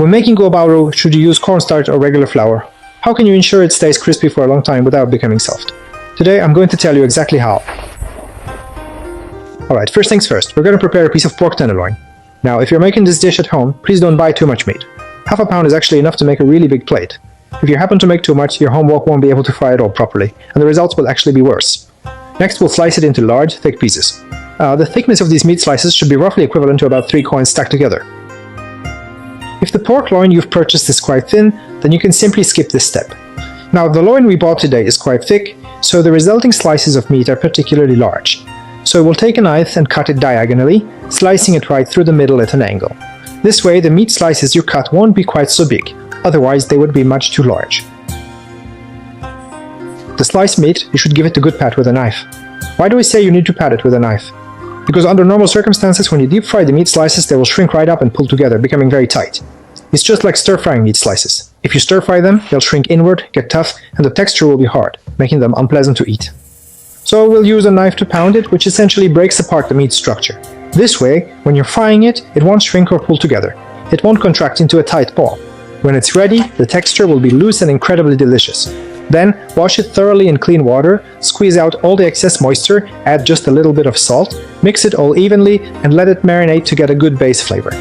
When making goubao roux, should you use cornstarch or regular flour? How can you ensure it stays crispy for a long time without becoming soft? Today I'm going to tell you exactly how. Alright, first things first, we're going to prepare a piece of pork tenderloin. Now, if you're making this dish at home, please don't buy too much meat. Half a pound is actually enough to make a really big plate. If you happen to make too much, your home wok won't be able to fry it all properly, and the results will actually be worse. Next, we'll slice it into large, thick pieces. The thickness of these meat slices should be roughly equivalent to about 3 coins stacked together. If the pork loin you've purchased is quite thin, then you can simply skip this step. Now, the loin we bought today is quite thick, so the resulting slices of meat are particularly large. So we'll take a knife and cut it diagonally, slicing it right through the middle at an angle. This way, the meat slices you cut won't be quite so big, otherwise they would be much too large. The sliced meat, you should give it a good pat with a knife. Why do I say you need to pat it with a knife? Because under normal circumstances, when you deep fry the meat slices, they will shrink right up and pull together, becoming very tight. It's just like stir-frying meat slices. If you stir-fry them, they'll shrink inward, get tough, and the texture will be hard, making them unpleasant to eat. So we'll use a knife to pound it, which essentially breaks apart the meat structure. This way, when you're frying it, it won't shrink or pull together. It won't contract into a tight ball. When it's ready, the texture will be loose and incredibly delicious. Then, wash it thoroughly in clean water, squeeze out all the excess moisture, add just a little bit of salt, mix it all evenly, and let it marinate to get a good base flavor.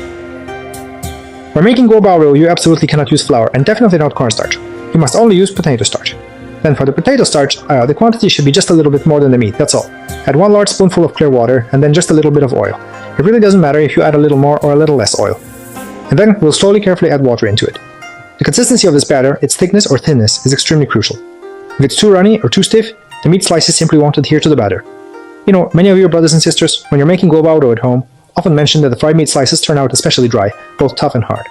When making goubao roux, you absolutely cannot use flour, and definitely not cornstarch. You must only use potato starch. Then for the potato starch, the quantity should be just a little bit more than the meat, that's all. Add 1 large spoonful of clear water, and then just a little bit of oil. It really doesn't matter if you add a little more or a little less oil. And then we'll slowly carefully add water into it. The consistency of this batter, its thickness or thinness, is extremely crucial. If it's too runny or too stiff, the meat slices simply won't adhere to the batter. You know, many of your brothers and sisters, when you're making goubao roux at home, often mention that the fried meat slices turn out especially dry, both tough and hard.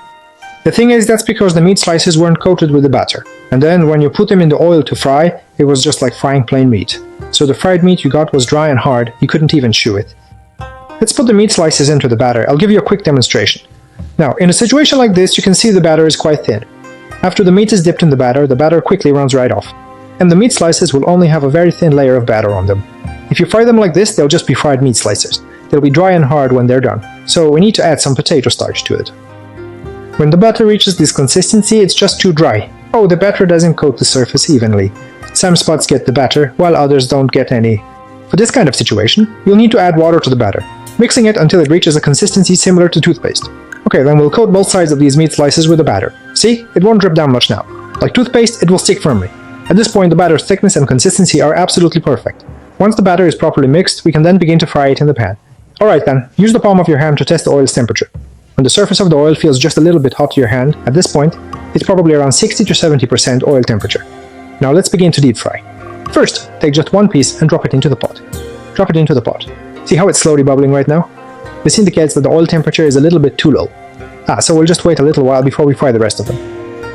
The thing is, that's because the meat slices weren't coated with the batter, and then when you put them in the oil to fry, it was just like frying plain meat. So the fried meat you got was dry and hard, you couldn't even chew it. Let's put the meat slices into the batter. I'll give you a quick demonstration. Now, in a situation like this, you can see the batter is quite thin. After the meat is dipped in the batter quickly runs right off. And the meat slices will only have a very thin layer of batter on them. If you fry them like this, they'll just be fried meat slices. They'll be dry and hard when they're done, so we need to add some potato starch to it. When the batter reaches this consistency, it's just too dry. Oh, the batter doesn't coat the surface evenly. Some spots get the batter, while others don't get any. For this kind of situation, you'll need to add water to the batter, mixing it until it reaches a consistency similar to toothpaste. Okay, then we'll coat both sides of these meat slices with the batter. See? It won't drip down much now. Like toothpaste, it will stick firmly. At this point, the batter's thickness and consistency are absolutely perfect. Once the batter is properly mixed, we can then begin to fry it in the pan. Alright then, use the palm of your hand to test the oil's temperature. When the surface of the oil feels just a little bit hot to your hand, at this point, it's probably around 60 to 70% oil temperature. Now let's begin to deep fry. First, take just one piece and drop it into the pot. Drop it into the pot. See how it's slowly bubbling right now? This indicates that the oil temperature is a little bit too low. So we'll just wait a little while before we fry the rest of them.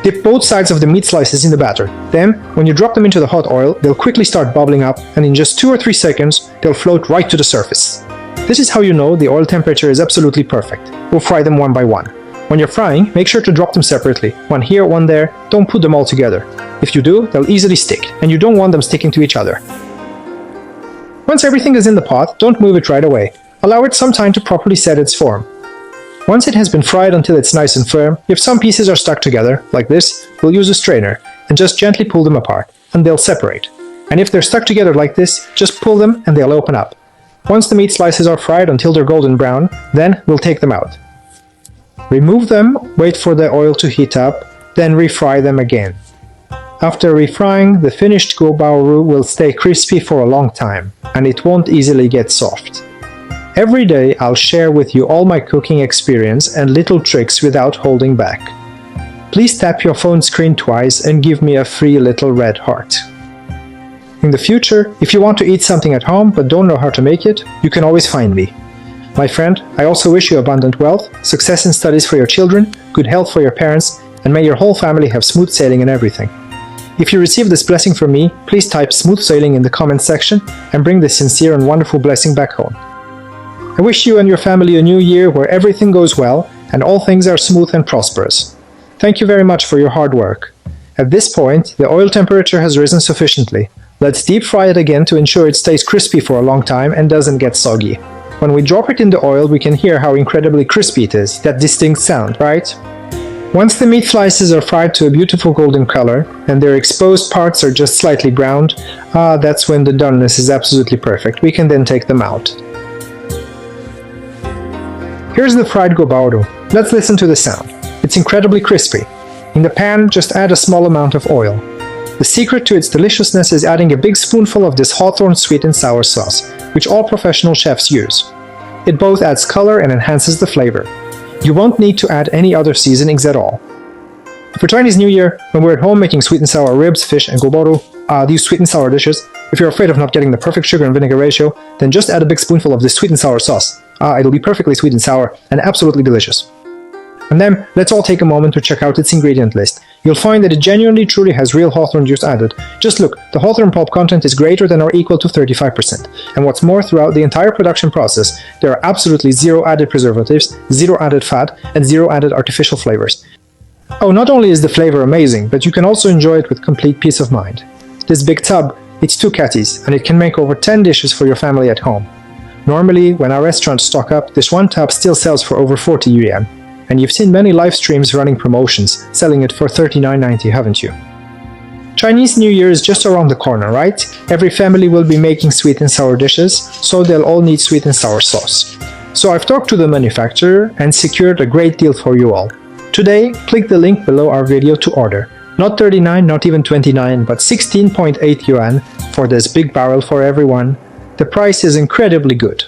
Dip both sides of the meat slices in the batter. Then, when you drop them into the hot oil, they'll quickly start bubbling up, and in just 2 or 3 seconds, they'll float right to the surface. This is how you know the oil temperature is absolutely perfect. We'll fry them one by one. When you're frying, make sure to drop them separately. One here, one there. Don't put them all together. If you do, they'll easily stick, and you don't want them sticking to each other. Once everything is in the pot, don't move it right away. Allow it some time to properly set its form. Once it has been fried until it's nice and firm, if some pieces are stuck together, like this, we'll use a strainer and just gently pull them apart, and they'll separate. And if they're stuck together like this, just pull them and they'll open up. Once the meat slices are fried until they're golden brown, then we'll take them out. Remove them, wait for the oil to heat up, then refry them again. After refrying, the finished goubao roux will stay crispy for a long time, and it won't easily get soft. Every day I'll share with you all my cooking experience and little tricks without holding back. Please tap your phone screen twice and give me a free little red heart. In the future, if you want to eat something at home but don't know how to make it, you can always find me. My friend, I also wish you abundant wealth, success in studies for your children, good health for your parents, and may your whole family have smooth sailing in everything. If you receive this blessing from me, please type smooth sailing in the comments section and bring this sincere and wonderful blessing back home. I wish you and your family a new year where everything goes well and all things are smooth and prosperous. Thank you very much for your hard work. At this point, the oil temperature has risen sufficiently. Let's deep fry it again to ensure it stays crispy for a long time and doesn't get soggy. When we drop it in the oil, we can hear how incredibly crispy it is, that distinct sound, right? Once the meat slices are fried to a beautiful golden color and their exposed parts are just slightly browned, that's when the doneness is absolutely perfect. We can then take them out. Here's the fried gobardo. Let's listen to the sound. It's incredibly crispy. In the pan, just add a small amount of oil. The secret to its deliciousness is adding a big spoonful of this hawthorn sweet and sour sauce, which all professional chefs use. It both adds color and enhances the flavor. You won't need to add any other seasonings at all. For Chinese New Year, when we're at home making sweet and sour ribs, fish, and gobardo, these sweet and sour dishes, if you're afraid of not getting the perfect sugar and vinegar ratio, then just add a big spoonful of this sweet and sour sauce. It'll be perfectly sweet and sour and absolutely delicious. And then, let's all take a moment to check out its ingredient list. You'll find that it genuinely truly has real hawthorn juice added. Just look, the hawthorn pulp content is greater than or equal to 35%. And what's more, throughout the entire production process, there are absolutely zero added preservatives, zero added fat, and zero added artificial flavors. Oh, not only is the flavor amazing, but you can also enjoy it with complete peace of mind. This big tub, it's 2 catties, and it can make over 10 dishes for your family at home. Normally, when our restaurants stock up, this one tub still sells for over 40 yuan. And you've seen many live streams running promotions, selling it for $39.90, haven't you? Chinese New Year is just around the corner, right? Every family will be making sweet and sour dishes, so they'll all need sweet and sour sauce. So I've talked to the manufacturer and secured a great deal for you all. Today, click the link below our video to order. Not 39, not even 29, but 16.8 yuan for this big barrel for everyone. The price is incredibly good.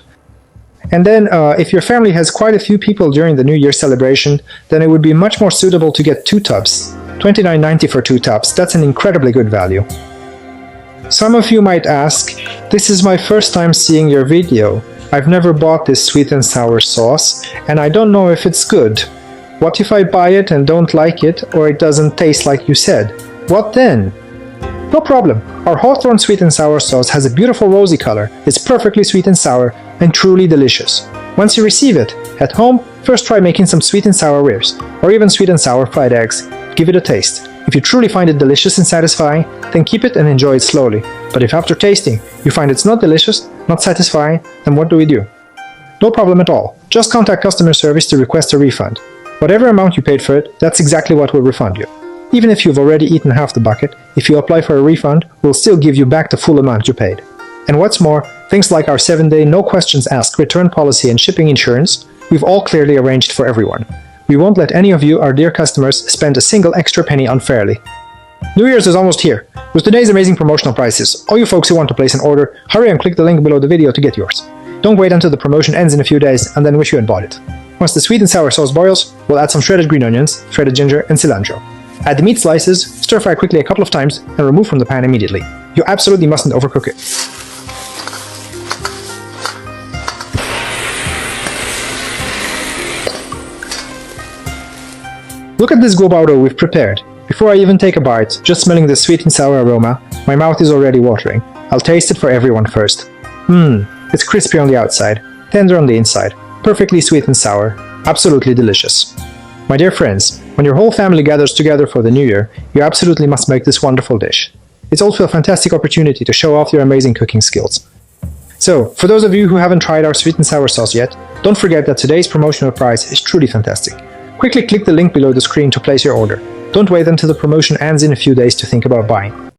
And then, if your family has quite a few people during the New Year celebration, then it would be much more suitable to get 2 tubs. $29.90 for 2 tubs, that's an incredibly good value. Some of you might ask, this is my first time seeing your video. I've never bought this sweet and sour sauce, and I don't know if it's good. What if I buy it and don't like it, or it doesn't taste like you said? What then? No problem, our hawthorn sweet and sour sauce has a beautiful rosy color, it's perfectly sweet and sour, and truly delicious. Once you receive it, at home, first try making some sweet and sour ribs, or even sweet and sour fried eggs. Give it a taste. If you truly find it delicious and satisfying, then keep it and enjoy it slowly. But if after tasting, you find it's not delicious, not satisfying, then what do we do? No problem at all. Just contact customer service to request a refund. Whatever amount you paid for it, that's exactly what we'll refund you. Even if you've already eaten half the bucket, if you apply for a refund, we'll still give you back the full amount you paid. And what's more, things like our 7-day no questions asked return policy and shipping insurance, we've all clearly arranged for everyone. We won't let any of you, our dear customers, spend a single extra penny unfairly. New Year's is almost here. With today's amazing promotional prices, all you folks who want to place an order, hurry and click the link below the video to get yours. Don't wait until the promotion ends in a few days and then wish you had bought it. Once the sweet and sour sauce boils, we'll add some shredded green onions, shredded ginger, and cilantro. Add the meat slices, stir fry quickly a couple of times, and remove from the pan immediately. You absolutely mustn't overcook it. Look at this gobardo we've prepared. Before I even take a bite, just smelling the sweet and sour aroma, my mouth is already watering. I'll taste it for everyone first. It's crispy on the outside, tender on the inside, perfectly sweet and sour, absolutely delicious. My dear friends, when your whole family gathers together for the New Year, you absolutely must make this wonderful dish. It's also a fantastic opportunity to show off your amazing cooking skills. So, for those of you who haven't tried our sweet and sour sauce yet, don't forget that today's promotional price is truly fantastic. Quickly click the link below the screen to place your order. Don't wait until the promotion ends in a few days to think about buying.